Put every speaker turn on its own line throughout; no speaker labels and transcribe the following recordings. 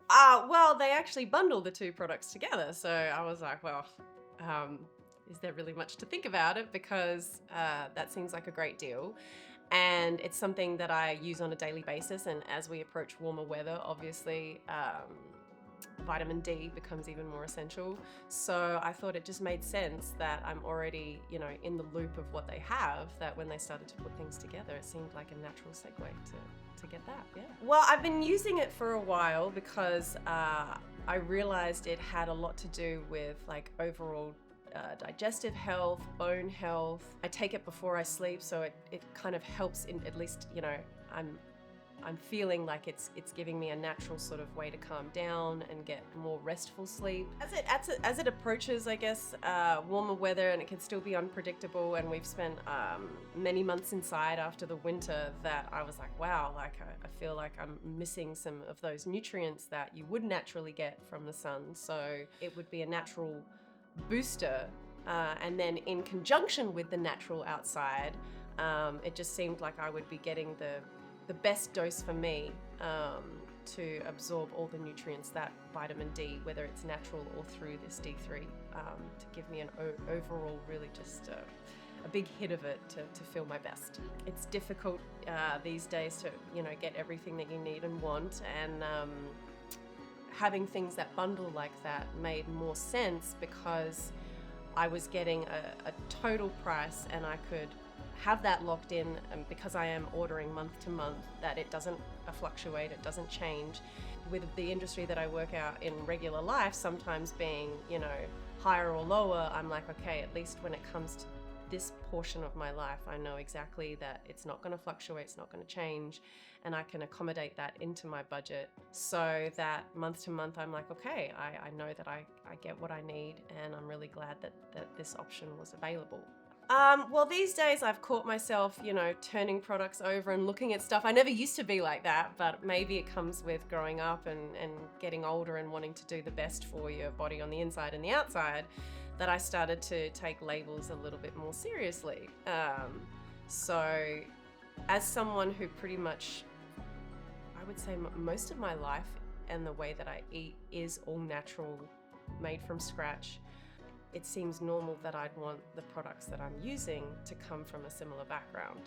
Well, they actually bundle the two products together. So I was like, well, is there really much to think about it? Because that seems like a great deal. And it's something that I use on a daily basis. And as we approach warmer weather, obviously, vitamin D becomes even more essential. So I thought it just made sense that I'm already, in the loop of what they have, that when they started to put things together, it seemed like a natural segue to get that, yeah. Well, I've been using it for a while because I realized it had a lot to do with like overall digestive health, bone health. I take it before I sleep, so it kind of helps in, at least, I'm feeling like it's giving me a natural sort of way to calm down and get more restful sleep. As it approaches, I guess, warmer weather, and it can still be unpredictable, and we've spent many months inside after the winter, that I was like, wow, like I feel like I'm missing some of those nutrients that you would naturally get from the sun. So it would be a natural booster, and then in conjunction with the natural outside, it just seemed like I would be getting the best dose for me to absorb all the nutrients that vitamin D, whether it's natural or through this D3, to give me an overall really just a big hit of it to feel my best. It's difficult these days to get everything that you need and want, and having things that bundle like that made more sense because I was getting a total price, and I could have that locked in, and because I am ordering month to month, that it doesn't fluctuate, it doesn't change. With the industry that I work out in regular life, sometimes being, higher or lower, I'm like, okay, at least when it comes to this portion of my life, I know exactly that it's not going to fluctuate, it's not going to change, and I can accommodate that into my budget, so that month to month I'm like, okay, I know that I get what I need, and I'm really glad that this option was available. Well, these days I've caught myself, turning products over and looking at stuff. I never used to be like that, but maybe it comes with growing up and getting older and wanting to do the best for your body on the inside and the outside, that I started to take labels a little bit more seriously. So as someone who pretty much, I would say most of my life and the way that I eat is all natural, made from scratch, it seems normal that I'd want the products that I'm using to come from a similar background.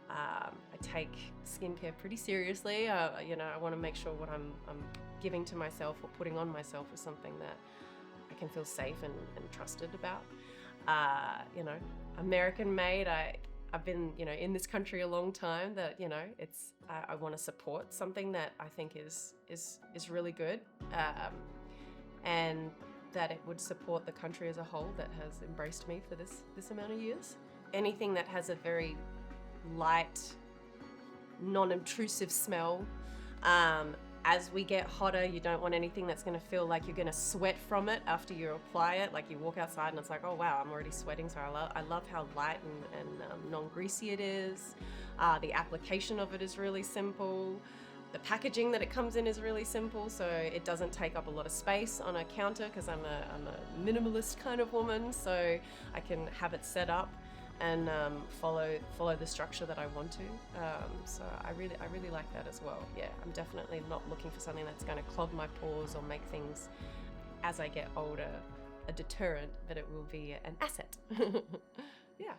I take skincare pretty seriously. I want to make sure what I'm giving to myself or putting on myself is something that I can feel safe and trusted about. American made. I've been, in this country a long time, that, I want to support something that I think is really good, and that it would support the country as a whole that has embraced me for this amount of years. Anything that has a very light, non-intrusive smell. As we get hotter, you don't want anything that's going to feel like you're going to sweat from it after you apply it. Like you walk outside and it's like, oh wow, I'm already sweating. So I love how light and non-greasy it is. The application of it is really simple. The packaging that it comes in is really simple, so it doesn't take up a lot of space on a counter, because I'm a minimalist kind of woman, so I can have it set up and follow the structure that I want to. So I really like that as well. Yeah, I'm definitely not looking for something that's going to clog my pores or make things, as I get older, a deterrent, but it will be an asset. Yeah.